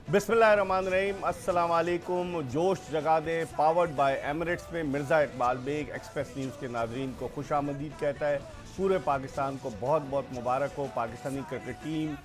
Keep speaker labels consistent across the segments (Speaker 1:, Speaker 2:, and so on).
Speaker 1: बिस्मिल्लाहिर्रहमानिर्रहीम, अस्सलाम वालेकुम। जोश जगा दे पावर्ड बाय एमिरेट्स में मिर्ज़ा इकबाल बेग एक्सप्रेस न्यूज़ के नाजरीन को खुशामदीद कहता है। पूरे पाकिस्तान को बहुत बहुत मुबारक हो। Pakistani cricket team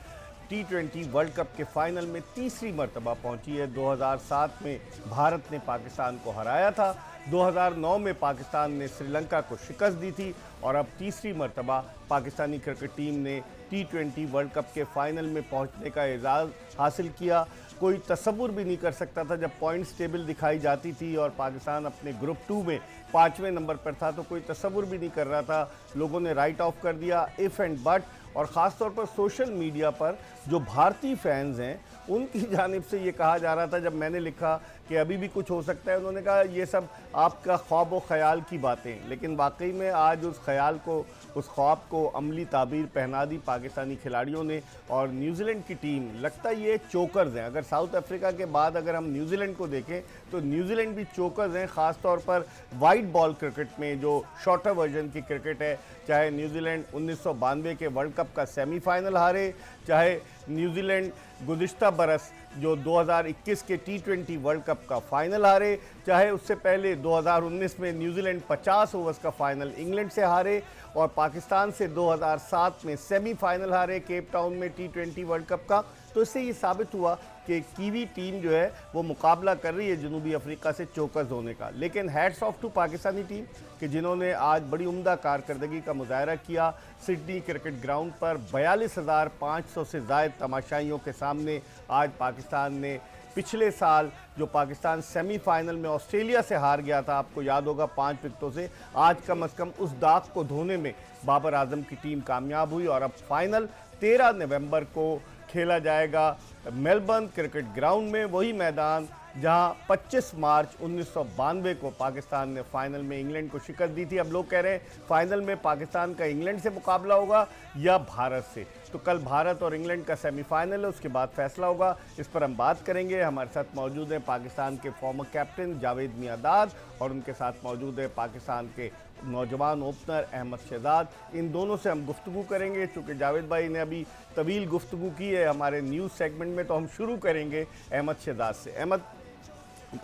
Speaker 1: T20 world cup के फाइनल में तीसरी मरतबा पहुंची है। 2007 में भारत ने पाकिस्तान को हराया था, 2009 में पाकिस्तान ने श्रीलंका को शिकस्त दी थी और अब तीसरी मरतबा पाकिस्तानी क्रिकेट टीम ने T20 वर्ल्ड कप के फाइनल में पहुंचने का एजाज़ हासिल किया। कोई तसव्वुर भी नहीं कर सकता था, जब पॉइंट्स टेबल दिखाई जाती थी और पाकिस्तान अपने ग्रुप 2 में 5वें नंबर पर था, तो कोई तसव्वुर भी नहीं कर रहा था। लोगों ने राइट ऑफ कर दिया इफ़ एंड बट, और ख़ास तौर पर सोशल मीडिया पर जो भारतीय फैंस हैं उनकी जानिब से ये कहा जा रहा था, जब मैंने लिखा कि अभी भी कुछ हो सकता है, उन्होंने कहा ये सब आपका ख्वाब व ख्याल की बातें। लेकिन वाकई में आज उस ख्याल को, उस ख्वाब को अमली ताबीर पहना दी पाकिस्तानी खिलाड़ियों ने। और न्यूजीलैंड की टीम, लगता ये चोकर्स हैं। अगर साउथ अफ्रीका के बाद अगर हम न्यूजीलैंड को देखें तो न्यूजीलैंड भी चोकर्स हैं, ख़ास तौर पर वाइट बॉल क्रिकेट में, जो शॉर्टर वर्जन की क्रिकेट है। चाहे न्यूजीलैंड 1992 के वर्ल्ड कप का सेमीफाइनल हारे, चाहे न्यूजीलैंड गुज़िश्ता बरस जो 2021 के T20 वर्ल्ड कप का फाइनल हारे, चाहे उससे पहले 2019 में न्यूजीलैंड 50 ओवर्स का फाइनल इंग्लैंड से हारे, और पाकिस्तान से 2007 में सेमीफाइनल हारे केप टाउन में T20 वर्ल्ड कप का। तो इससे ये साबित हुआ कि कीवी टीम जो है वो मुकाबला कर रही है जनूबी अफ्रीका से चोकस होने का। लेकिन hats off to Pakistani team कि जिन्होंने आज बड़ी उम्दा कारकर्दगी का मुजाहरा किया। सिडनी क्रिकेट ग्राउंड पर 42,500 से ज़ायद तमाशाइयों के सामने आज पाकिस्तान ने, पिछले साल जो पाकिस्तान सेमीफाइनल में ऑस्ट्रेलिया से हार गया था, आपको याद होगा 5 विकेटों से, आज कम अज़ कम उस दाग को धोने में बाबर आजम की टीम कामयाब हुई। और अब फाइनल 13 नवंबर को खेला जाएगा मेलबर्न क्रिकेट ग्राउंड में, वही मैदान जहां 25 मार्च 1992 को पाकिस्तान ने फाइनल में इंग्लैंड को शिकस्त दी थी। अब लोग कह रहे हैं फाइनल में पाकिस्तान का इंग्लैंड से मुकाबला होगा या भारत से। तो कल भारत और इंग्लैंड का सेमीफाइनल है, उसके बाद फैसला होगा। इस पर हम बात करेंगे। हमारे साथ मौजूद हैं पाकिस्तान के फॉर्मर कैप्टन जावेद मियांदाद, और उनके साथ मौजूद है पाकिस्तान के नौजवान ओपनर अहमद शहजाद। इन दोनों से हम गुफ्तगू करेंगे। चूँकि जावेद भाई ने अभी तवील गुफ्तगू की है हमारे न्यूज़ सेगमेंट में, तो हम शुरू करेंगे अहमद शहजाद से। अहमद,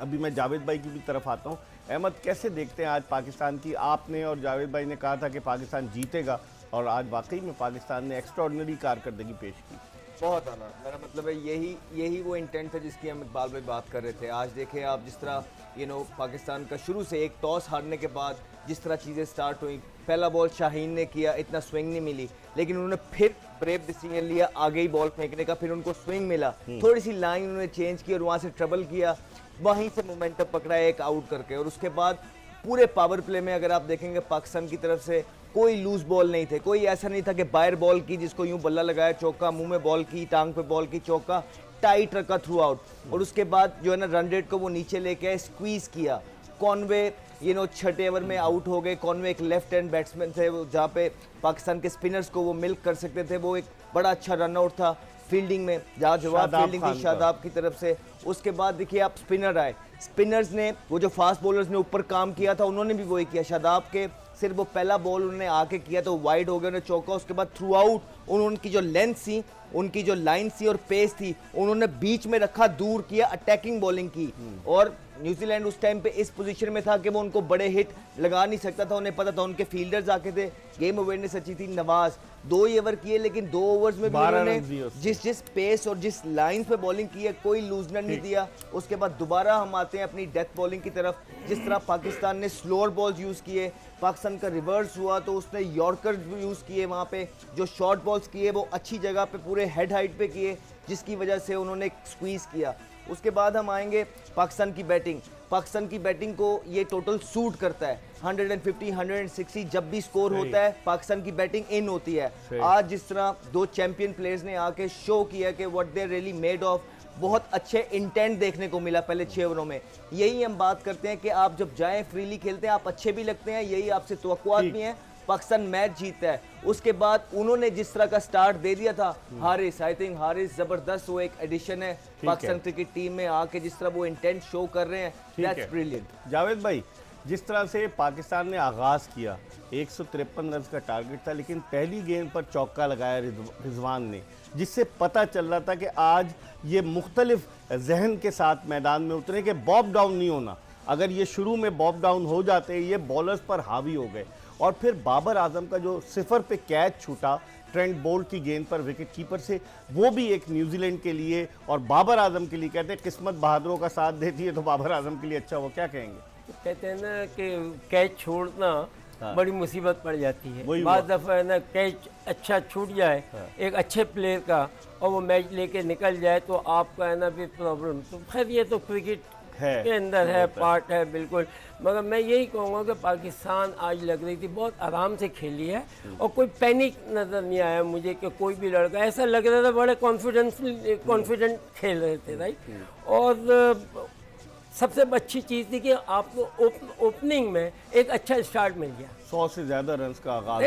Speaker 1: अभी मैं जावेद भाई की भी तरफ आता हूँ। अहमद, कैसे देखते हैं आज पाकिस्तान की? आपने और जावेद भाई ने कहा था कि पाकिस्तान जीतेगा, और आज वाकई में पाकिस्तान ने एक्स्ट्राऑर्डिनरी कारकर्दगी पेश की।
Speaker 2: बहुत आना, मेरा मतलब है यही वो इंटेंट था जिसकी हम इकबाल भाई बात कर रहे थे। आज देखें आप, जिस तरह पाकिस्तान का शुरू से एक टॉस हारने के बाद जिस तरह चीज़ें स्टार्ट हुई, पहला बॉल शाहीन ने किया, इतना स्विंग नहीं मिली, लेकिन उन्होंने फिर ब्रेव डिसीजन लिया आगे ही बॉल फेंकने का, फिर उनको स्विंग मिला, थोड़ी सी लाइन उन्होंने चेंज की और वहाँ से ट्रबल किया, वहीं से मोमेंटम पकड़ा एक आउट करके। और उसके बाद पूरे पावर प्ले में अगर आप देखेंगे पाकिस्तान की तरफ से कोई लूज बॉल नहीं थे, कोई ऐसा नहीं था कि बाहर बॉल की जिसको यूं बल्ला लगाया चौका, मुंह में बॉल की, टांग पे बॉल की चौका, टाइट रखा थ्रू आउट। और उसके बाद जो है ना रन रेट को वो नीचे लेके आए, स्क्वीज किया। कॉनवे छठे ओवर में आउट हो गए। कॉनवे एक लेफ्ट हैंड बैट्समैन थे, जहाँ पे पाकिस्तान के स्पिनर्स को वो मिल्क कर सकते थे। वो एक बड़ा अच्छा रन आउट था फील्डिंग में, जहाँ जवाब फील्डिंग थी शादाब की तरफ से। उसके बाद देखिए आप स्पिनर आए, स्पिनर्स ने वो जो फास्ट बॉलर्स ने ऊपर काम किया था उन्होंने भी वही किया। शादाब के सिर्फ वो पहला बॉल उन्होंने आके किया तो वाइड हो गया, उन्होंने चौका। उसके बाद थ्रू आउट उनकी जो लेंथ थी, उनकी जो लाइन थी और पेस थी, उन्होंने बीच में रखा, दूर किया, अटैकिंग बॉलिंग की। और न्यूजीलैंड उस टाइम पे इस पोजीशन में था कि वो उनको बड़े हिट लगा नहीं सकता था, उन्हें पता था, उनके फील्डर्स आके थे, गेम अवेयरनेस अच्छी थी। नवाज 2 ही ओवर किए, लेकिन 2 ओवर्स में भी उन्होंने जिस पेस और जिस लाइन पे बॉलिंग की है, कोई लूजनर नहीं दिया। उसके बाद दोबारा हम आते हैं अपनी डेथ बॉलिंग की तरफ। जिस तरह पाकिस्तान ने स्लोअर बॉल्स यूज़ किए, पाकिस्तान का रिवर्स हुआ तो उसने यॉर्कर यूज़ किए, वहाँ पे जो शॉर्ट बॉल्स किए वो अच्छी जगह पे पूरे हेड हाइट पे किए, जिसकी वजह से उन्होंने स्क्वीज़ किया। उसके बाद हम आएंगे पाकिस्तान की बैटिंग। पाकिस्तान की बैटिंग को ये टोटल सूट करता है, 150, 160 जब भी स्कोर होता है पाकिस्तान की बैटिंग इन होती है। आज जिस तरह 2 चैंपियन प्लेयर्स ने आके शो किया कि what they really made of, बहुत अच्छे इंटेंट देखने को मिला पहले 6 ओवरों में। यही हम बात करते हैं कि आप जब जाएं फ्रीली खेलते हैं, आप अच्छे भी लगते हैं, यही आपसे तवक्कुआत भी हैं। पाकिस्तान मैच जीतता है। उसके बाद उन्होंने जिस तरह का स्टार्ट दे दिया था, हारिस, आई थिंक हारिस जबरदस्त वो एक एडिशन है पाकिस्तान क्रिकेट टीम में आके, जिस तरह वो इंटेंट शो कर रहे हैं, दैट्स ब्रिलियंट।
Speaker 1: जावेद भाई, जिस तरह से पाकिस्तान ने आगाज़ किया 153 रन का टारगेट था, लेकिन पहली गेंद पर चौका लगाया रिजवान ने, जिससे पता चल रहा था कि आज ये मुख्तलिफ जहन के साथ मैदान में उतरे कि बॉब डाउन नहीं होना। अगर ये शुरू में बॉब डाउन हो जाते ये बॉलर्स पर हावी हो गए। और फिर बाबर आजम का जो सिफर पे कैच छूटा ट्रेंट बोल्ट की गेंद पर विकेट कीपर से, वो भी एक न्यूजीलैंड के लिए और बाबर आजम के लिए, कहते हैं किस्मत बहादुरों का साथ देती है तो बाबर आजम के लिए अच्छा, वो क्या कहेंगे?
Speaker 3: कहते हैं ना कि कैच छोड़ना बड़ी मुसीबत पड़ जाती है।
Speaker 1: वही
Speaker 3: बाद दफ़ा है ना, कैच अच्छा छूट जाए एक अच्छे प्लेयर का और वो मैच लेके निकल जाए तो आपका है ना फिर प्रॉब्लम। तो खैर ये तो क्रिकेट के अंदर है, पार्ट है बिल्कुल। मगर मैं यही कहूँगा कि पाकिस्तान आज लग रही थी बहुत आराम से खेली है और कोई पैनिक नज़र नहीं आया मुझे कि कोई भी लड़का, ऐसा लग रहा था बड़े कॉन्फिडेंट खेल रहे थे, राइट। और सबसे अच्छी चीज़ थी कि आपको ओपनिंग में एक अच्छा स्टार्ट मिल गया।
Speaker 1: 100 से ज़्यादा रन का आगाज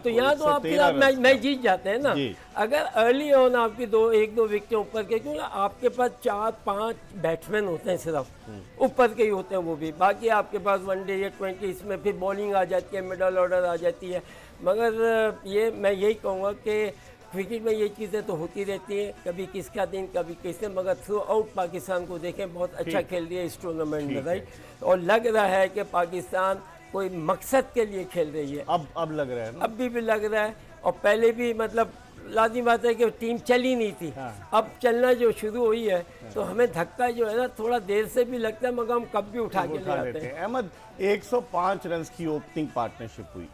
Speaker 3: तो यहाँ तो आपके मैच जीत जाते हैं ना अगर अर्ली ऑन आपकी एक दो विकेट ऊपर के, क्योंकि आपके पास 4-5 बैट्समैन होते हैं सिर्फ ऊपर के ही होते हैं, वो भी बाकी आपके पास वनडे या 20 इसमें फिर बॉलिंग आ जाती है, मिडल ऑर्डर आ जाती है। मगर ये मैं यही कहूँगा कि क्रिकेट में ये चीज़ें तो होती रहती हैं, कभी किसका दिन कभी किसने, मगर थ्रू आउट पाकिस्तान को देखें बहुत अच्छा खेल रही है इस टूर्नामेंट में, राइट। और लग रहा है कि पाकिस्तान कोई मकसद के लिए खेल रही है।
Speaker 1: अब लग रहा है ना?
Speaker 3: अब भी लग रहा है। और पहले भी मतलब लाज़मी बात है कि टीम चली नहीं थी, अब चलना जो शुरू हुई है तो हमें धक्का जो है ना थोड़ा देर से भी लगता है, मगर हम कब भी उठा के ले आते हैं।
Speaker 1: अहमद 105 रन की ओपनिंग पार्टनरशिप हुई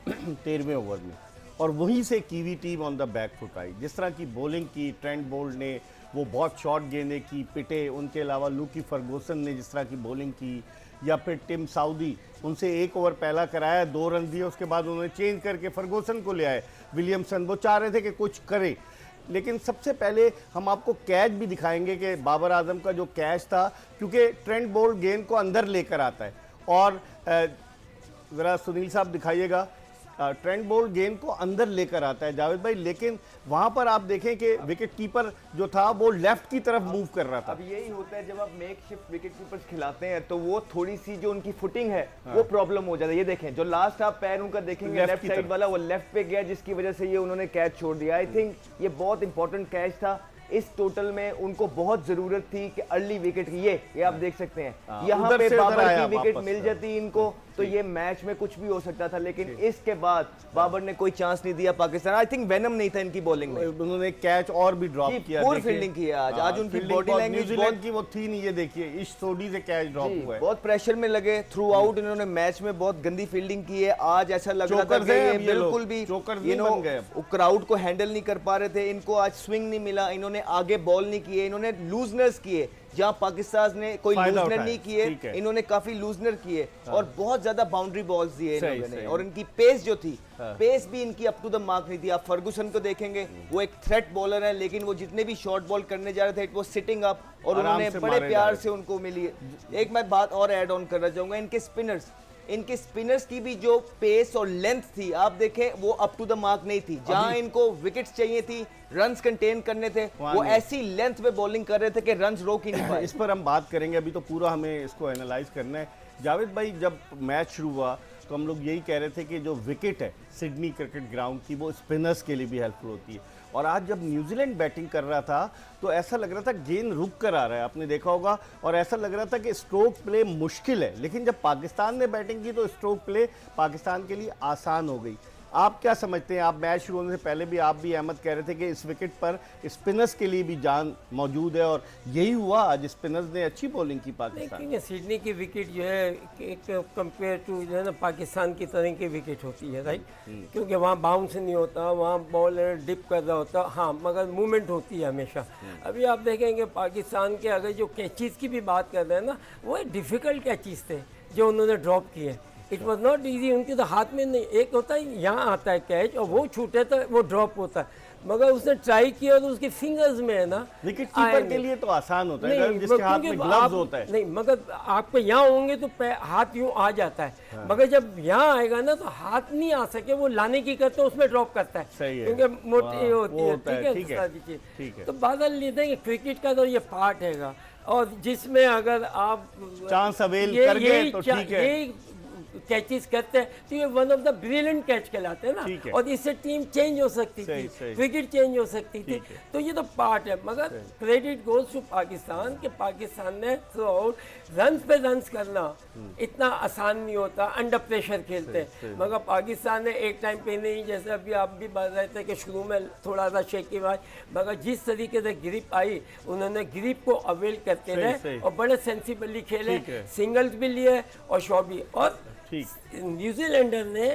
Speaker 1: 13वें ओवर में, और वहीं से kiwi team on the back foot I. जिस तरह की बॉलिंग की ट्रेंट बोल्ट ने, वो बहुत शॉर्ट गेंदें की, पिटे। उनके अलावा लूकी फर्गूसन ने जिस तरह की बॉलिंग की, या फिर टिम साउदी, उनसे 1 ओवर पहला कराया, 2 रन दिए, उसके बाद उन्होंने चेंज करके फर्गूसन को ले आए। विलियमसन, वो चाह रहे थे कि कुछ करे। लेकिन सबसे पहले हम आपको कैच भी दिखाएंगे कि बाबर आजम का जो कैच था, क्योंकि ट्रेंट बोल्ट गेंद को अंदर लेकर आता है। और ज़रा सुनील साहब दिखाइएगा, ट्रेंट बोल्ट गेंद को अंदर लेकर आता है जावेद भाई, लेकिन वहां पर आप देखें कि विकेट कीपर जो था वो लेफ्ट की तरफ मूव कर रहा था।
Speaker 2: अब यही होता है जब आप मेकशिफ्ट विकेट कीपर्स खिलाते हैं तो वो थोड़ी सी जो उनकी फुटिंग है वो प्रॉब्लम हो जाता है। ये देखें जो लास्ट आप पैर उनका देखेंगे लेफ्ट साइड वाला, वो लेफ्ट पे गया, जिसकी वजह से ये उन्होंने कैच छोड़ दिया। आई थिंक ये बहुत इंपॉर्टेंट कैच था। इस टोटल में उनको बहुत जरूरत थी कि अर्ली विकेट की, ये आप देख सकते हैं यहाँ पे बाबर की विकेट मिल जाती इनको तो ये मैच में कुछ भी हो सकता था। लेकिन इसके बाद बाबर ने कोई चांस नहीं दिया पाकिस्तान। आई थिंक वेनम नहीं था इनकी बॉलिंग में,
Speaker 1: उन्होंने कैच और भी ड्रॉप किया,
Speaker 2: पूरी फील्डिंग की है आज उनकी बॉडी लैंग्वेज
Speaker 1: न्यूजीलैंड की वो थी नहीं। ये देखिए इस सोडी से कैच ड्रॉप हुआ है,
Speaker 2: बहुत प्रेशर में लगे थ्रू आउट। इन्होंने मैच में बहुत गंदी फील्डिंग की है। आज ऐसा लग रहा था कि ये बिल्कुल भी क्राउड को हैंडल नहीं कर पा रहे थे। इनको आज स्विंग नहीं मिला, इन्होंने आगे बॉल नहीं किए, इन्होंने लूजनर्स किए जहां पाकिस्तान ने कोई लूजनर नहीं किए, इन्होंने काफी लूजनर किए और बहुत ज्यादा बाउंड्री बॉल्स दिए इन्होंने। और इनकी पेस जो थी, पेस भी इनकी अप टू द मार्क नहीं थी। आप फर्गूसन को देखेंगे, वो एक थ्रेट बॉलर है, लेकिन वो जितने भी शॉर्ट बॉल करने जा रहे थे इट वाज सिटिंग अप और उन्होंने बड़े प्यार से उनको मिली। एक मैं बात और ऐड ऑन करना चाहूंगा, इनके स्पिनर्स की भी जो पेस और लेंथ थी आप देखें वो अप टू द मार्क नहीं थी। जहां इनको विकेट्स चाहिए थी, रन्स कंटेन करने थे, वो ऐसी लेंथ पे बॉलिंग कर रहे थे कि रन्स रोक ही नहीं पाए।
Speaker 1: इस पर हम बात करेंगे, अभी तो पूरा हमें इसको एनालाइज करना है। जावेद भाई, जब मैच शुरू हुआ तो हम लोग यही कह रहे थे कि जो विकेट है सिडनी क्रिकेट ग्राउंड की, वो स्पिनर्स के लिए भी हेल्पफुल होती है। और आज जब न्यूजीलैंड बैटिंग कर रहा था तो ऐसा लग रहा था गेंद रुक कर आ रहा है, आपने देखा होगा, और ऐसा लग रहा था कि स्ट्रोक प्ले मुश्किल है। लेकिन जब पाकिस्तान ने बैटिंग की तो स्ट्रोक प्ले पाकिस्तान के लिए आसान हो गई। आप क्या समझते हैं? आप मैच शुरू होने से पहले भी आप भी अहमद कह रहे थे कि इस विकेट पर स्पिनर्स के लिए भी जान मौजूद है, और यही हुआ। आज स्पिनर्स ने अच्छी बॉलिंग की पाकिस्तान।
Speaker 3: लेकिन सिडनी की विकेट जो है एक कंपेयर टू जो है ना पाकिस्तान की तरह की विकेट होती है, राइट। क्योंकि वहाँ बाउंस नहीं होता, वहाँ बॉल डिप कर रहा होता, हाँ, मगर मूवमेंट होती है हमेशा। अभी आप देखेंगे पाकिस्तान के अगर जो कैचेज़ की भी बात कर रहे हैं ना, वो डिफ़िकल्ट कैचेज़ थे जो उन्होंने ड्रॉप किए। इट वॉज नॉट ईजी, उनके तो हाथ में नहीं, एक होता है यहाँ आता है कैच और वो छूटे तो वो ड्रॉप होता है, मगर उसने ट्राई किया तो उसके फिंगर्स में है ना।
Speaker 1: विकेट कीपर के लिए तो आसान होता है, जिसके हाथ में ग्लव्स होता है।
Speaker 3: नहीं, मगर आपके यहाँ होंगे तो हाथ यूँ आ जाता है, मगर जब यहाँ आएगा ना तो हाथ नहीं आ सके, वो लाने की करते उसमें ड्रॉप करता है, क्योंकि मोटी होती है। ठीक है, तो बादल लेते हैं क्रिकेट का तो ये पार्ट हैगा, और जिसमें अगर आप
Speaker 1: चांस अवेल कर गए तो ठीक है।
Speaker 3: कैचेस करते हैं तो ये one of the brilliant catch कहलाते हैं
Speaker 1: ठीक है।
Speaker 3: ना, और इससे टीम चेंज हो सकती
Speaker 1: सही,
Speaker 3: थी,
Speaker 1: सही।
Speaker 3: विकेट चेंज हो सकती थी।
Speaker 1: ठीक है।
Speaker 3: तो ये तो पार्ट है, मगर क्रेडिट गोज टू पाकिस्तान कि पाकिस्तान ने थ्रू आउट रन पे रन करना इतना आसान नहीं होता, अंडर प्रेशर खेलते हैं। मगर पाकिस्तान ने एक टाइम पे नहीं, जैसे अभी आप भी बता रहे थे कि शुरू में थोड़ा सा शेकी बात, मगर जिस तरीके से ग्रिप आई उन्होंने ग्रिप को अवेल करते
Speaker 1: सही,
Speaker 3: रहे
Speaker 1: सही।
Speaker 3: और बड़े सेंसिबली खेले,
Speaker 1: ठीक है।
Speaker 3: सिंगल्स भी लिए और शॉट भी। और
Speaker 1: ठीक।
Speaker 3: न्यूजीलैंडर ने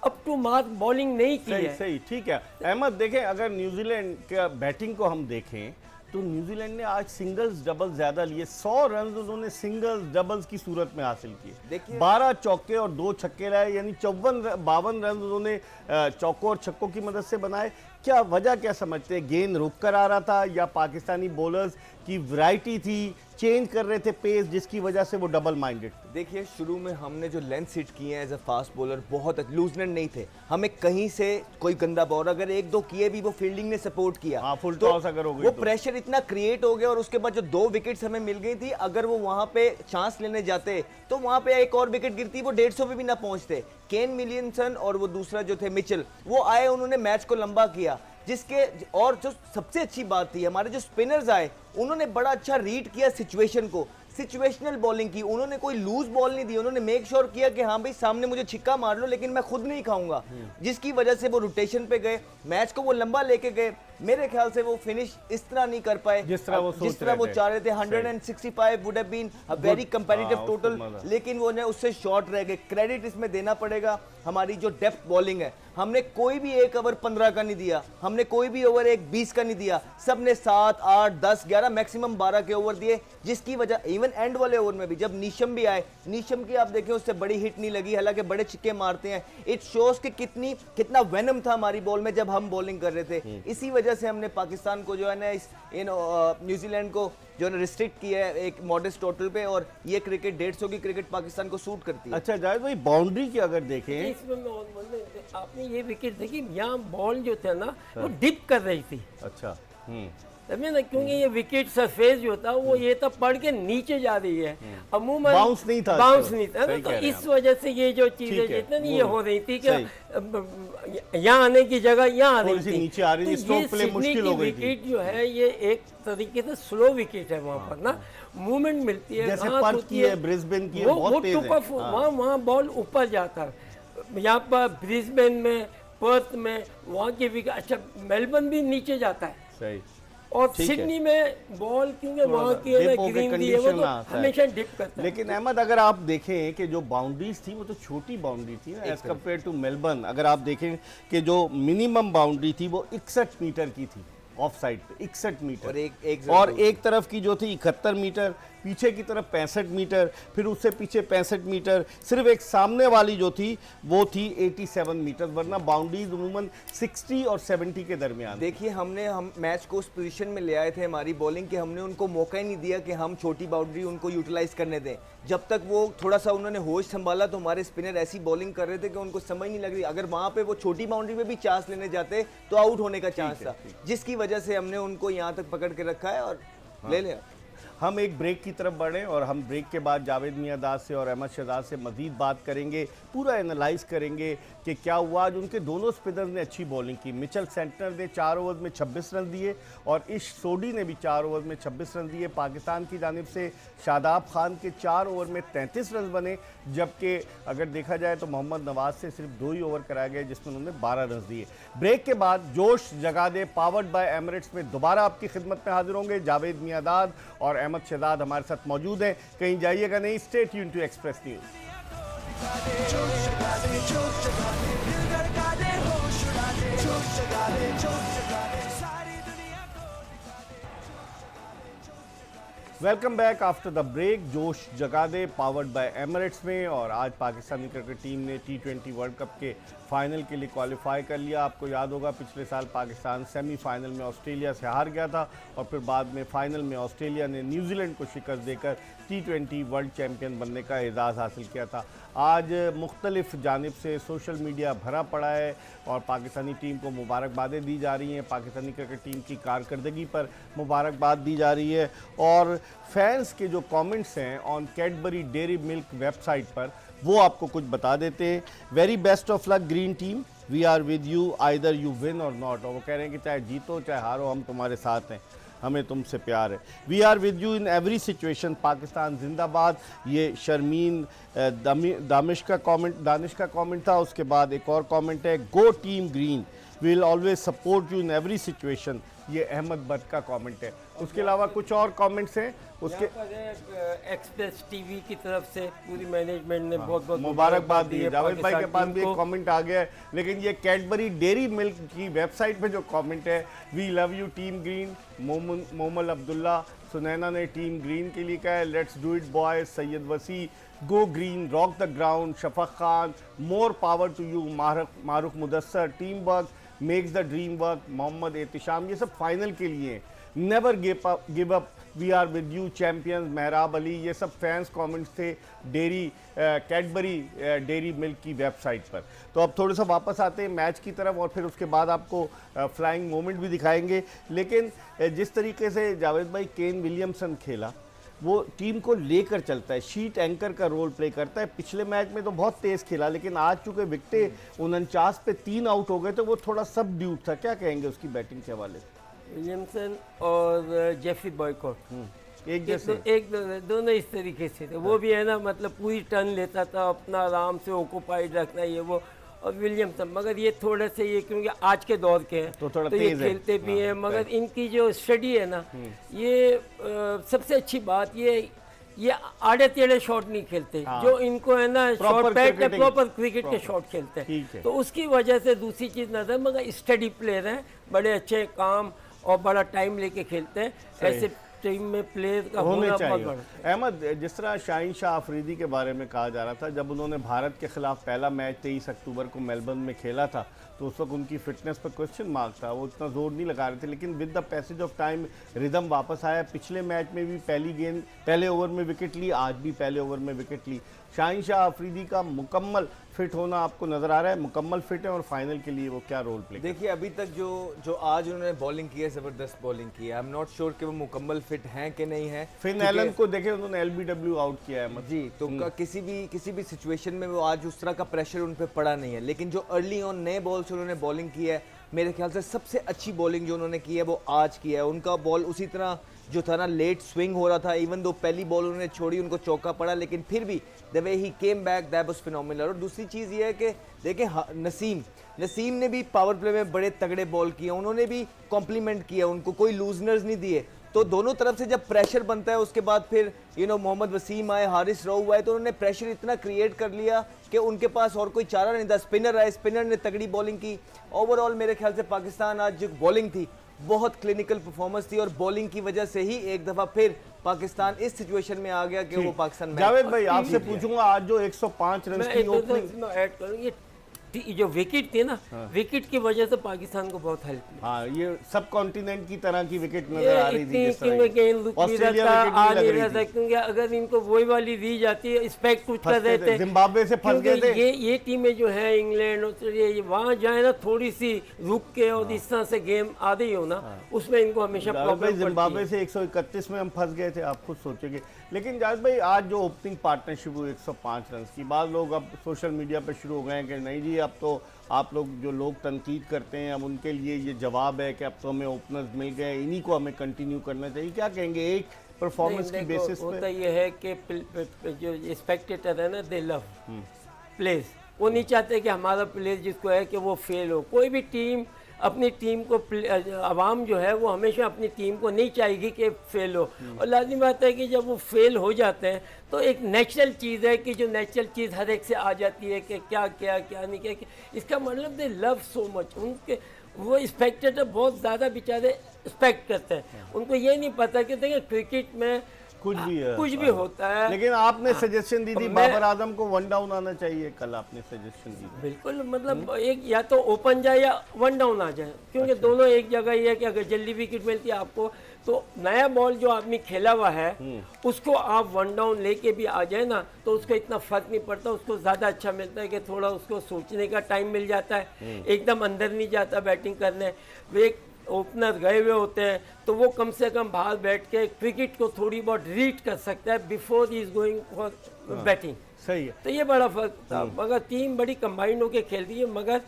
Speaker 3: अप टू मार्क बॉलिंग नहीं की
Speaker 1: सही
Speaker 3: है।
Speaker 1: सही, ठीक है। अहमद देखें, अगर न्यूजीलैंड का बैटिंग को हम देखें तो न्यूजीलैंड ने आज सिंगल्स डबल ज्यादा लिए, 100 रन उन्होंने सिंगल्स डबल्स की सूरत में हासिल किए।
Speaker 2: देखिए
Speaker 1: 12 चौके और 2 छक्के रहे, यानी 52 रन उन्होंने चौकों और छक्कों की मदद से बनाए। क्या वजह क्या समझते हैं? गेंद रुक कर आ रहा था या पाकिस्तानी बॉलर्स की वैरायटी थी, चेंज कर रहे थे पेस, जिसकी वजह से वो डबल माइंडेड थे?
Speaker 2: देखिए शुरू में हमने जो लेंथ हिट किए हैं एज अ फास्ट बॉलर बहुत लूजनेट नहीं थे, हमें कहीं से कोई गंदा बॉल अगर एक दो किए भी वो फील्डिंग ने सपोर्ट किया।
Speaker 1: हाँ, फुल
Speaker 2: तो
Speaker 1: टॉस अगर हो गई
Speaker 2: वो
Speaker 1: तो।
Speaker 2: प्रेशर इतना क्रिएट हो गया और उसके बाद जो 2 विकेट्स हमें मिल गई थी, अगर वो वहां पे चांस लेने जाते तो वहां पे एक और विकेट गिरती, वो 150 पे भी ना पहुंचते। केन विलियमसन और वो दूसरा जो थे मिचेल, वो आए, उन्होंने मैच को लंबा किया। जिसके और जो सबसे अच्छी बात थी, हमारे जो स्पिनर्स आए उन्होंने बड़ा अच्छा रीड किया सिचुएशन को, सिचुएशनल बॉलिंग की, उन्होंने कोई लूज बॉल नहीं दी, उन्होंने मेक श्योर किया कि हाँ भाई सामने मुझे छिक्का मार लो लेकिन मैं खुद नहीं खाऊंगा, जिसकी वजह से वो रोटेशन पे गए, मैच को वो लंबा लेके गए। मेरे ख्याल से वो फिनिश इस तरह नहीं कर पाए
Speaker 1: जिस तरह वो
Speaker 2: चाह रहे थे। 165 would have been a very competitive
Speaker 1: हाँ,
Speaker 2: टोटल,
Speaker 1: उसको मजा।
Speaker 2: लेकिन वो ने उससे शॉर्ट रह गए। क्रेडिट इसमें देना पड़ेगा हमारी जो डेप्थ बॉलिंग है, हमने कोई भी एक ओवर 15 का नहीं दिया, हमने कोई भी ओवर एक 20 का नहीं दिया, सबने 7, 8, 10, 11 मैक्सिमम 12 के ओवर दिए, जिसकी वजह इवन एंड वाले ओवर में भी जब नीशम भी आए, नीशम की आप देखें उससे बड़ी हिट नहीं लगी, हालांकि बड़े छिक्के मारते हैं। इट शोज कि कितना वेनम था हमारी बॉल में जब हम बॉलिंग कर रहे थे। इसी वजह से हमने पाकिस्तान को जो है ना न्यूजीलैंड को जो है रिस्ट्रिक्ट किया है एक मॉडेस्ट टोटल पे, और ये क्रिकेट 150 की क्रिकेट पाकिस्तान को सूट करती है।
Speaker 1: अच्छा जावेद भाई, बाउंड्री की अगर देखें,
Speaker 3: इसमें मैं और आपने ये विकेट देखी, यहाँ बॉल जो था ना वो डिप कर रही थी।
Speaker 1: अच्छा
Speaker 3: तभी ना, क्योंकि ये विकेट सरफेस जो था वो ये तब पड़ के नीचे जा रही है, अमूमन
Speaker 1: बाउंस नहीं था,
Speaker 3: बाउंस नहीं था ना,
Speaker 1: सही
Speaker 3: तो
Speaker 1: कह रहे हैं
Speaker 3: इस वजह से ये जो चीजें
Speaker 1: ठीक है,
Speaker 3: जितनी ये
Speaker 1: वो
Speaker 3: हो रही थी कि यहाँ आने की जगह यहाँ आ
Speaker 1: थोड़ी
Speaker 3: रही
Speaker 1: सी
Speaker 3: थी,
Speaker 1: नीचे आ रही थी,
Speaker 3: तो
Speaker 1: स्ट्रोक
Speaker 3: ये
Speaker 1: प्ले
Speaker 3: सिडनी
Speaker 1: मुश्किल
Speaker 3: की
Speaker 1: हो गई थी।
Speaker 3: विकेट जो है ये एक तरीके से स्लो विकेट है, वहाँ पर ना मूवमेंट मिलती है,
Speaker 1: जैसे
Speaker 3: घास
Speaker 1: पर्थ
Speaker 3: होती
Speaker 1: की है, ब्रिस्बेन की है, बहुत तेज है।
Speaker 3: वहाँ बॉल ऊपर जाता है, यहाँ पर ब्रिस्बेन में, पर्थ में, वहाँ की विकेट, अच्छा मेलबर्न भी नीचे जाता है,
Speaker 1: सही।
Speaker 3: और
Speaker 1: ठीक है।
Speaker 3: सिडनी में बॉल क्योंकि वहाँ की है ना ग्रीन दी है, वो तो हमेशा डिप करता है।
Speaker 1: लेकिन अहमद अगर आप देखें कि जो बाउंड्रीज थी वो तो छोटी बाउंड्री थी ना एज कम्पेयर टू मेलबर्न। अगर आप देखें कि जो मिनिमम बाउंड्री थी वो 61 मीटर की थी ऑफ साइड पे, 61 मीटर, और एक तरफ की जो थी 71 मीटर, पीछे की तरफ 65 मीटर, फिर उससे पीछे 65 मीटर, सिर्फ एक सामने वाली जो थी वो थी 87 मीटर, वरना बाउंड्रीज उमूमन 60 और 70 के दरमियान।
Speaker 2: देखिए हम मैच को उस पोजीशन में ले आए थे हमारी बॉलिंग के, हमने उनको मौका ही नहीं दिया कि हम छोटी बाउंड्री उनको यूटिलाइज करने दें। जब तक वो थोड़ा सा उन्होंने होश संभाला तो हमारे स्पिनर ऐसी बॉलिंग कर रहे थे कि उनको समझ नहीं लग रही, अगर वहां पे वो छोटी बाउंड्री में भी चांस लेने जाते तो आउट होने का चांस था, जिसकी वजह से हमने उनको यहाँ तक पकड़ के रखा है और ले लिया।
Speaker 1: हम एक ब्रेक की तरफ बढ़ें और हम ब्रेक के बाद जावेद मियांदाद से और अहमद शहजाद से मज़ीद बात करेंगे, पूरा एनालाइज करेंगे कि क्या हुआ। आज उनके दोनों स्पिनर्स ने अच्छी बॉलिंग की। मिचेल सेंटनर ने 4 ओवर में 26 रन दिए और इश सोडी ने भी 4 ओवर में 26 रन दिए। पाकिस्तान की जानिब से शादाब खान के 4 ओवर में 33 रन बने, जबकि अगर देखा जाए तो मोहम्मद नवाज से सिर्फ 2 ही ओवर कराए गए जिसमें उन्होंने 12 रन दिए। ब्रेक के बाद जोश जगा दे पावर्ड बाय एमिरेट्स में दोबारा आपकी खिदमत में हाजिर होंगे। जावेद मियांदाद और अहमद शहजाद हमारे साथ मौजूद हैं, कहीं जाइएगा नहीं। Stay tuned to Express News. Welcome back after the break. जोश जगा दे पावर्ड बाय एमिरेट्स में, और आज पाकिस्तानी क्रिकेट टीम ने T20 वर्ल्ड कप के फाइनल के लिए क्वालिफाई कर लिया। आपको याद होगा पिछले साल पाकिस्तान सेमीफाइनल में ऑस्ट्रेलिया से हार गया था और फिर बाद में फाइनल में ऑस्ट्रेलिया ने न्यूजीलैंड को शिकस्त देकर T20 वर्ल्ड चैम्पियन बनने का एजाज़ हासिल किया था। आज मुख्तलिफ जानिब से सोशल मीडिया भरा पड़ा है और पाकिस्तानी टीम को मुबारकबादें दी जा रही हैं, पाकिस्तानी क्रिकेट टीम की कारकर्दगी पर मुबारकबाद दी जा रही है। और फैंस के जो कमेंट्स हैं on Cadbury Dairy Milk website पर, वो आपको कुछ बता देते हैं। Very best of luck green team, we are with you either you win or not. और वो कह रहे हैं कि चाहे जीतो चाहे हारो, हम तुम्हारे साथ हैं, हमें तुमसे प्यार है। We are with you in every situation, Pakistan जिंदाबाद। ये शर्मीन दानिश का कमेंट था। उसके बाद एक और कमेंट है, go team green, we will always support you in every situation. ये अहमद बट का कमेंट है। उसके अलावा कुछ और कमेंट्स हैं उसके।
Speaker 3: एक्सप्रेस टीवी की तरफ से पूरी मैनेजमेंट ने बहुत बहुत
Speaker 1: मुबारकबाद दी है। जावेद भाई के पास भी एक कमेंट आ गया है, लेकिन ये कैडबरी डेयरी मिल्क की वेबसाइट पे जो कमेंट है, we love you team green, Momal Abdullah, Sunaina ने टीम ग्रीन के लिए कहा है, let's do it boys, Syed Wasi, go green, rock the ground, Shafaq Khan, more power to you, Maroof Mudassar, team work makes the dream work, Mohammad Ehtisham, ये सब फाइनल के लिए। Never give up, we are with you champions, Mehrab Ali, ये सब फैंस कमेंट्स थे कैडबरी डेयरी मिल्क की website पर। तो अब थोड़ा सा वापस आते हैं मैच की तरफ और फिर उसके बाद आपको फ्लाइंग मोमेंट भी दिखाएंगे। लेकिन जिस तरीके से जावेद भाई केन विलियमसन खेला, वो टीम को लेकर चलता है, शीट एंकर का रोल प्ले करता है। पिछले मैच में तो बहुत तेज खेला, लेकिन आज चूंकि विकेटें 49 पे 3 आउट हो गए थे, वो थोड़ा सब ड्यूट था। क्या कहेंगे उसकी बैटिंग के हवाले से?
Speaker 3: विलियमसन और जेफरी बॉयकॉट
Speaker 1: एक जैसे
Speaker 3: दोनों इस तरीके से थे। वो भी है ना, मतलब पूरी टर्न लेता था, अपना आराम से ऑक्यूपाइड रखना, ये वो। और विलियमसन मगर ये थोड़े से, ये क्योंकि आज के दौर के हैं
Speaker 1: तो थोड़ा
Speaker 3: तो ये खेलते भी हैं, मगर इनकी जो स्टडी है ना, ये सबसे अच्छी बात ये आड़े टेढ़े शॉट नहीं खेलते। जो इनको है ना शॉट पैड प्रॉपर क्रिकेट के शॉट खेलते हैं, तो उसकी वजह से दूसरी चीज़ नजर, मगर स्टडी प्लेयर हैं, बड़े अच्छे काम और बड़ा टाइम लेके खेलते हैं। ऐसे टीम में प्लेयर का होना बहुत बड़ा।
Speaker 1: अहमद, जिस तरह शाहीन शाह अफरीदी के बारे में कहा जा रहा था, जब उन्होंने भारत के खिलाफ पहला मैच 23 अक्टूबर को मेलबर्न में खेला था, तो उस वक्त उनकी फिटनेस पर क्वेश्चन मार्क था, वो इतना जोर नहीं लगा रहे थे। लेकिन with the passage of time rhythm वापस आया। पिछले मैच में भी पहले ओवर में विकेट ली, आज भी पहले ओवर में विकेट ली। शाहीन शाह अफरीदी का मुकम्मल फिट होना आपको नजर आ रहा है? मुकम्मल फिट है और फाइनल के लिए वो क्या रोल प्ले?
Speaker 2: देखिए, अभी तक जो आज उन्होंने बॉलिंग की है, ज़बरदस्त बॉलिंग की है। आई एम नॉट श्योर कि वो मुकम्मल फिट हैं कि नहीं है।
Speaker 1: फिन एलन को देखे, उन्होंने LBW आउट किया है
Speaker 2: जी, तो किसी भी सिचुएशन में वो आज उस तरह का प्रेशर उन पर पड़ा नहीं है। लेकिन जो अर्ली ऑन नए बॉल से उन्होंने बॉलिंग की है, मेरे ख्याल से सबसे अच्छी बॉलिंग जो उन्होंने की है वो आज की है। उनका बॉल उसी तरह जो था ना, लेट स्विंग हो रहा था, इवन दो पहली बॉल उन्होंने छोड़ी, उनको चौका पड़ा, लेकिन फिर भी the way he came back, that was phenomenal. और दूसरी चीज़ ये है कि देखें, नसीम ने भी पावर प्ले में बड़े तगड़े बॉल किए, उन्होंने भी कॉम्प्लीमेंट किया, उनको कोई लूजनर्स नहीं दिए। तो दोनों तरफ से जब प्रेशर बनता है, उसके बाद फिर मोहम्मद वसीम आए, हारिस रऊफ आए, तो उन्होंने प्रेशर इतना क्रिएट कर लिया कि उनके पास और कोई चारा नहीं था। स्पिनर आए, स्पिनर ने तगड़ी बॉलिंग की। ओवरऑल मेरे ख्याल से पाकिस्तान आज जो बॉलिंग थी, बहुत क्लिनिकल परफॉर्मेंस थी, और बॉलिंग की वजह से ही एक दफा फिर पाकिस्तान इस सिचुएशन में आ गया कि वो पाकिस्तान।
Speaker 1: जावेद भाई, आपसे पूछूंगा, आज जो 105 रन की ओपनिंग,
Speaker 3: ऐड करूंगी, जो विकेट थी ना, विकेट की वजह से पाकिस्तान को बहुत हेल्प मिली।
Speaker 1: हाँ, ये सब कॉन्टिनेंट की तरह की विकेट नजर आ रही थी।
Speaker 3: क्योंकि अगर इनको वही वाली दी जाती है, स्पेक्ट कुछ कर रहे थे,
Speaker 1: जिम्बाब्वे से फंस गए थे।
Speaker 3: ये टीमें जो है इंग्लैंड, ऑस्ट्रेलिया, वहाँ जाए ना थोड़ी सी रुक के और इस तरह से गेम आ रही हो ना, उसमें इनको हमेशा प्रॉब्लम।
Speaker 1: जिम्बाब्वे से 131 में हम फंस गए थे, आप खुद सोचेंगे। लेकिन जावेद भाई, आज जो ओपनिंग पार्टनरशिप हुई 105 रन की, बाद लोग अब सोशल मीडिया पे शुरू हो गए हैं कि नहीं जी, अब तो आप लोग जो लोग तनकीद करते हैं, अब उनके लिए ये जवाब है कि अब तो हमें ओपनर्स मिल गए, इन्हीं को हमें कंटिन्यू करना चाहिए। क्या कहेंगे एक परफॉर्मेंस की बेसिस पे?
Speaker 3: होता ये है कि जो स्पेक्टेटर है ना, दे लव प्लेयर्स, वो नहीं चाहते कि हमारा प्लेयर जिसको है कि वो फेल हो। कोई भी टीम अपनी टीम को, अवाम जो है वो हमेशा अपनी टीम को नहीं चाहेगी कि फेल हो। और लाजमी बात है कि जब वो फेल हो जाते हैं तो एक नेचुरल चीज़ है कि जो नेचुरल चीज़ हर एक से आ जाती है कि क्या क्या क्या नहीं क्या। इसका मतलब दे लव सो मच, उनके वो स्पेक्टेटर बहुत ज़्यादा बेचारे स्पेक्ट करते हैं। उनको ये नहीं पता कि देखिए क्रिकेट में
Speaker 1: कुछ भी
Speaker 3: होता है।
Speaker 1: लेकिन आपने सजेशन दी थी बाबर आजम को 1 डाउन आना चाहिए, कल आपने सजेशन दी।
Speaker 3: बिल्कुल, मतलब एक या तो ओपन जाए या 1 डाउन आ जाए, क्योंकि दोनों एक जगह ही है कि अगर जल्दी विकेट मिलती है आपको, तो नया बॉल जो आदमी खेला हुआ है उसको आप 1 डाउन लेके भी आ जाए ना, तो उसको इतना फर्क नहीं पड़ता, उसको ज़्यादा अच्छा मिलता है कि थोड़ा उसको सोचने का टाइम मिल जाता है, एकदम अंदर नहीं जाता बैटिंग करने। वे ओपनर गए हुए होते हैं तो वो कम से कम बाहर बैठ के क्रिकेट को थोड़ी बहुत रीड कर सकता है before he is going for batting.
Speaker 1: सही है।
Speaker 3: तो ये बड़ा फर्क था, मगर टीम बड़ी कंबाइंड होकर खेल रही है। मगर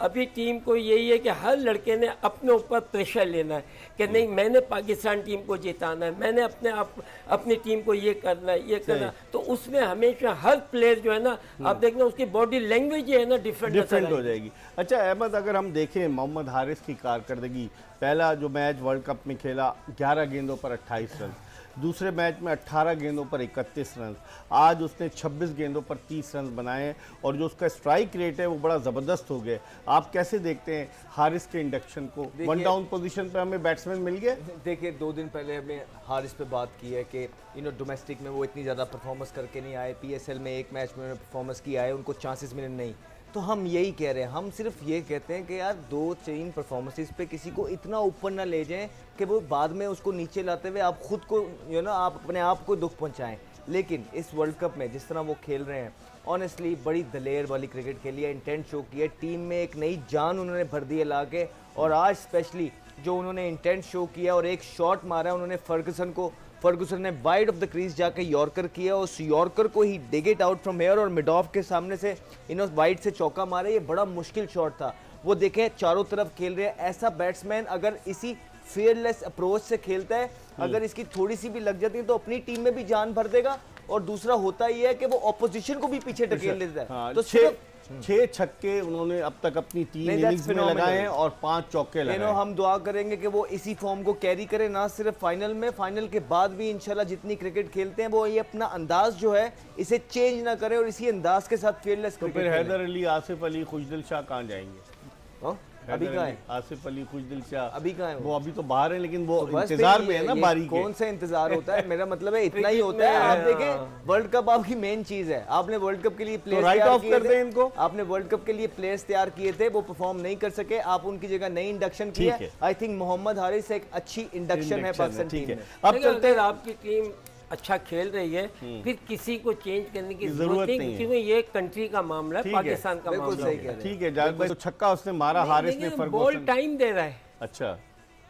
Speaker 3: अभी टीम को यही है कि हर लड़के ने अपने ऊपर प्रेशर लेना है कि नहीं, मैंने पाकिस्तान टीम को जिताना है, मैंने अपनी टीम को ये करना है, ये करना है। तो उसमें हमेशा हर प्लेयर जो है ना, आप देखना उसकी बॉडी लैंग्वेज है ना डिफरेंट
Speaker 1: हो जाएगी। अच्छा अहमद, अगर हम देखें मोहम्मद हारिस की कारकर्दगी, पहला जो मैच वर्ल्ड कप में खेला 11 गेंदों पर 28 रन, दूसरे मैच में 18 गेंदों पर 31 रन, आज उसने 26 गेंदों पर 30 रन बनाए और जो उसका स्ट्राइक रेट है वो बड़ा ज़बरदस्त हो गया। आप कैसे देखते हैं हारिस के इंडक्शन को? वन डाउन पोजीशन पे हमें बैट्समैन मिल गए।
Speaker 2: देखिए 2 दिन पहले हमने हारिस पे बात की है कि डोमेस्टिक में वो इतनी ज़्यादा परफॉर्मेंस करके नहीं आए, PSL में एक मैच में उन्होंने परफॉर्मेंस किया है, उनको चांसेस मिले नहीं। तो हम यही कह रहे हैं, हम सिर्फ ये कहते हैं कि यार 2-3 परफॉर्मेंसेस पे किसी को इतना ऊपर ना ले जाएं कि वो बाद में उसको नीचे लाते हुए आप खुद को आप अपने आप को दुख पहुंचाएं। लेकिन इस वर्ल्ड कप में जिस तरह वो खेल रहे हैं, ऑनेस्टली बड़ी दलेर वाली क्रिकेट खेली है, इंटेंट शो की है, टीम में एक नई जान उन्होंने भर दी है ला के। और आज स्पेशली जो उन्होंने इंटेंट शो किया और एक शॉट मारा उन्होंने फर्गुसन ने वाइड ऑफ द क्रीज जाके यॉर्कर किया, उस यॉर्कर को ही dig it out from here और मिड ऑफ के सामने से वाइड से चौका मारा। ये बड़ा मुश्किल शॉट था। वो देखें चारों तरफ खेल रहे हैं, ऐसा बैट्समैन अगर इसी फेयरलेस अप्रोच से खेलता है, अगर इसकी थोड़ी सी भी लग जाती है तो अपनी टीम में भी जान भर देगा। और दूसरा होता ही है कि वो ऑपोजिशन को भी पीछे ढकेल लेता है।
Speaker 1: हाँ,
Speaker 2: तो
Speaker 1: 6 छक्के उन्होंने अब तक अपनी 3 इनिंग्स में लगाए हैं और 5 चौके लगाए।
Speaker 2: हम दुआ करेंगे कि वो इसी फॉर्म को कैरी करे, ना सिर्फ फाइनल में, फाइनल के बाद भी इंशाल्लाह जितनी क्रिकेट खेलते हैं वो ये अपना अंदाज जो है इसे चेंज ना करे और इसी अंदाज के साथ फेयरलेस
Speaker 1: क्रिकेट। तो फिर हैदर अली, आसिफ अली, खुशदिल शाह कहाँ जाएंगे?
Speaker 2: अभी कहाँ है
Speaker 1: आसिफ अली, खुशदिल शाह?
Speaker 2: अभी कहाँ है
Speaker 1: वो अभी तो बाहर है, लेकिन वो इंतजार में है ना बारी के।
Speaker 2: कौन सा इंतजार होता है? मेरा मतलब है इतना ही होता है। आप देखें वर्ल्ड कप आपकी मेन चीज है। आपने वर्ल्ड कप के लिए प्लेयर्स
Speaker 1: राइट ऑफ कर दें इनको।
Speaker 2: आपने वर्ल्ड कप के लिए प्लेयर्स तैयार किए थे, वो परफॉर्म नहीं कर सके, आप उनकी जगह नई इंडक्शन किया। आई थिंक मोहम्मद हारिस एक अच्छी इंडक्शन है पाकिस्तान टीम में।
Speaker 3: अब चलते हैं, आपकी टीम अच्छा खेल रही है, फिर किसी को चेंज करने की जरूरत नहीं, क्योंकि ये कंट्री का मामला है, पाकिस्तान का मामला है।
Speaker 1: ठीक है जावेद भाई, तो छक्का उसने मारा हारिस ने,
Speaker 3: बॉल टाइम दे रहा है।
Speaker 1: अच्छा,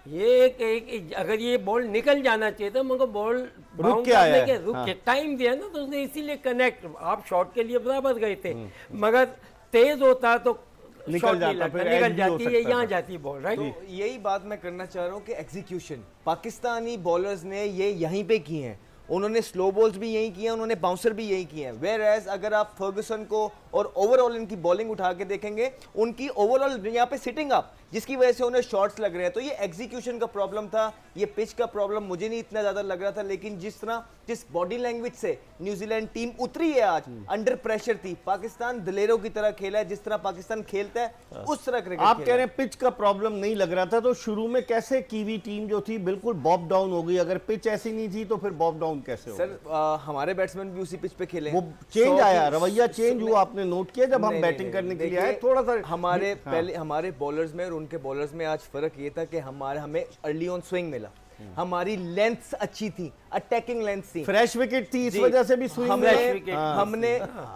Speaker 3: ये एक अगर ये बॉल निकल जाना चाहिए था, मगर बॉल
Speaker 1: रुक के आया है,
Speaker 3: रुक के टाइम दिया ना, तो उसने इसीलिए कनेक्ट, आप शॉट के लिए बराबर गए थे, मगर तेज होता तो
Speaker 1: निकल
Speaker 3: जाती है, यहाँ जाती बॉल। राइट,
Speaker 2: तो यही बात मैं करना चाह रहा हूँ कि एग्जीक्यूशन पाकिस्तानी बॉलर्स ने ये यहीं पे की हैं। उन्होंने स्लो बॉल्स भी यही किए हैं, उन्होंने बाउंसर भी यही किए हैं। वेयर एज अगर आप फर्गुसन को और ओवरऑल इनकी बॉलिंग उठा के देखेंगे, उनकी ओवरऑल यहाँ पे सिटिंग अप, जिसकी वजह से उन्हें शॉट्स लग रहे हैं। तो ये एग्जीक्यूशन का प्रॉब्लम था, ये पिच का प्रॉब्लम मुझे नहीं इतना ज्यादा लग रहा था। लेकिन जिस बॉडी लैंग्वेज से न्यूजीलैंड टीम उतरी है आज, अंडर प्रेशर थी, पाकिस्तान दलेरों की तरह खेला है, जिस तरह पाकिस्तान खेलता है उस तरह क्रिकेट।
Speaker 1: आप कह रहे हैं पिच का प्रॉब्लम नहीं लग रहा था, तो शुरू में कैसे कीवी टीम जो थी बिल्कुल बॉब डाउन हो गई? अगर पिच ऐसी नहीं थी तो फिर बॉब डाउन कैसे हो?
Speaker 2: सर हमारे बैट्समैन भी उसी पिच पे खेले,
Speaker 1: वो चेंज आया, रवैया चेंज हुआ, आपने नोट किया जब हम बैटिंग करने के लिए आए? थोड़ा सा
Speaker 2: हमारे बॉलर्स में और उनके बॉलर्स में आज फर्क ये था कि हमें अर्ली ऑन स्विंग मिला, हमारी लेंथ अच्छी थी, अटैकिंग लेंथ थी,
Speaker 1: फ्रेश विकेट थी, इस वजह से भी स्विंग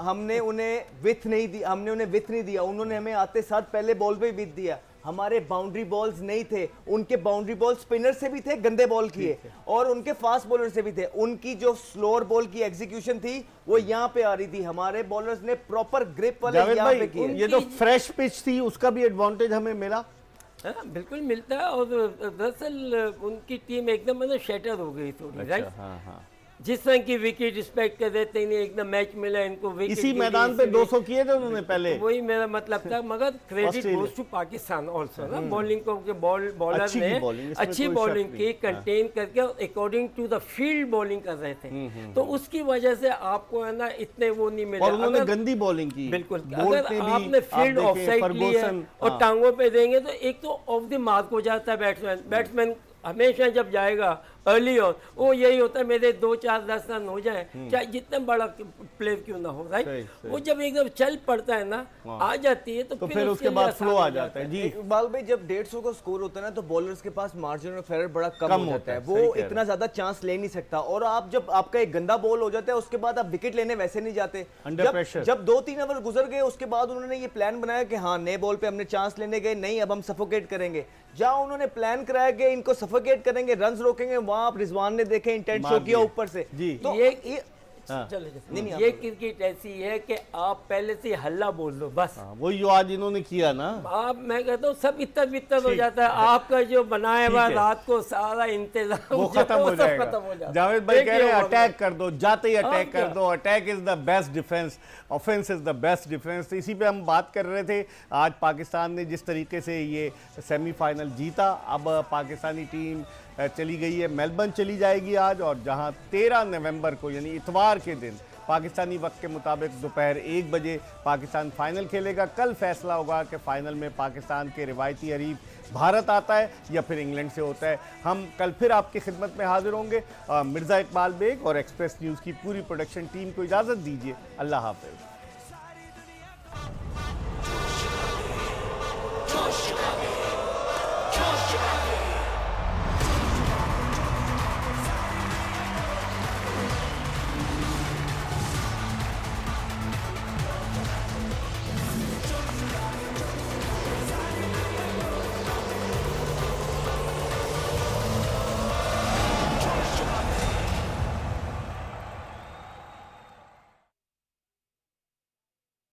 Speaker 2: हमने उन्हें विथ नहीं दी, नहीं दिया, उन्होंने हमें आते साथ पहले बॉल पे विथ दिया। हमारे बाउंड्री बॉल्स नहीं थे, उनके बाउंड्री बॉल स्पिनर से भी थे, गंदे बॉल किए, और उनके फास्ट बॉलर से भी थे। उनकी जो स्लोअर बॉल की एग्जीक्यूशन थी वो यहाँ पे आ रही थी, हमारे बॉलर्स ने प्रॉपर ग्रिप वाले यहाँ पे किए।
Speaker 1: ये जो फ्रेश पिच थी उसका भी एडवांटेज हमें मिला।
Speaker 3: बिल्कुल मिलता है, और दरअसल उनकी टीम एकदम मतलब शैटर हो गई थोड़ी। राइट, जिस तरह की विकेट रिस्पेक्ट कर देते हैं, एकदम मैच मिला इनको, विकेट
Speaker 1: इसी मैदान पे 200 किए थे उन्होंने पहले,
Speaker 3: वही मेरा मतलब था। मगर credit goes to Pakistan also ना, बॉलिंग को बॉलर ने अच्छी बॉलिंग की, कंटेन करके according to the field bowling कर रहे थे, तो उसकी वजह से आपको है ना इतने वो नहीं मिले।
Speaker 1: और उन्होंने गंदी बॉलिंग की,
Speaker 3: बिल्कुल। अगर आपने फील्ड ऑफ साइड लिया और टांगों पे देंगे तो एक तो ऑफ द मार्क हो जाता है बैट्समैन हमेशा जब जाएगा अर्ली ऑन वो यही होता है, मेरे 2-4-10 रन हो जाए, चाहे जितना बड़ा प्लेयर क्यों ना हो, राइट।
Speaker 1: सही।
Speaker 3: वो जब एकदम चल पड़ता है ना, आ जाती है तो
Speaker 1: फिर उसके बाद फ्लो आ जाता है। जी
Speaker 2: इकबाल भाई, जब 150 का स्कोर होता है ना, तो बॉलर्स के पास मार्जिन ऑफ एरर बड़ा कम हो जाता है,
Speaker 1: सही
Speaker 2: वो
Speaker 1: कह रहे हैं।
Speaker 2: इतना ज्यादा चांस ले नहीं सकता। और आप जब आपका एक गंदा बॉल हो जाता है, उसके बाद आप विकेट लेने वैसे नहीं जाते।
Speaker 1: Under pressure।
Speaker 2: जब 2-3 ओवर गुजर गए, उसके बाद उन्होंने ये प्लान बनाया कि हाँ, नए बॉल पे हमने चांस लेने गए, नहीं अब हम सफोकेट करेंगे। जहां उन्होंने प्लान कराया कि इनको सफोकेट करेंगे, रन्स रोकेंगे, वहां आप रिजवान ने देखे इंटेंट
Speaker 1: मार
Speaker 2: शो किया
Speaker 1: दिए।
Speaker 2: ऊपर से।
Speaker 1: जी।
Speaker 2: तो
Speaker 3: ये
Speaker 1: हाँ।
Speaker 3: चलो
Speaker 2: नहीं,
Speaker 3: ये क्रिकेट ऐसी है कि आप पहले से हल्ला बोल दो बस।
Speaker 1: वही जो आज इन्होंने किया ना,
Speaker 3: आप, मैं कहता हूँ सब इतर बितर हो जाता है, आपका जो बनाया हुआ
Speaker 1: ठीक है।
Speaker 3: रात को सारा इंतजाम
Speaker 1: वो
Speaker 3: जो
Speaker 1: खत्म हो
Speaker 3: सब
Speaker 1: जाएगा।
Speaker 3: खत्म हो जाता है।
Speaker 1: जावेद भाई
Speaker 3: एक
Speaker 1: कह
Speaker 3: ही
Speaker 1: रहे हैं
Speaker 3: ओवर में।
Speaker 1: अटैक कर दो, जाते ही अटैक
Speaker 3: क्या?
Speaker 1: कर दो। Attack is the best defence, offence is the best defence. तो इसी पे हम बात कर रहे थे। आज पाकिस्तान ने जिस तरीके से ये सेमीफाइनल जीता, अब पाकिस्तानी टीम चली गई है, मेलबर्न चली जाएगी आज, और जहां 13 नवंबर को यानी इतवार के दिन पाकिस्तानी वक्त के मुताबिक दोपहर 1 बजे पाकिस्तान फाइनल खेलेगा। कल फैसला होगा कि फाइनल में पाकिस्तान के रिवायती हरीफ भारत आता है या फिर इंग्लैंड से होता है। हम कल फिर आपकी खिदमत में हाजिर होंगे। मिर्ज़ा इकबाल बेग और एक्सप्रेस न्यूज़ की पूरी प्रोडक्शन टीम को इजाज़त दीजिए। अल्लाह हाफ़िज़।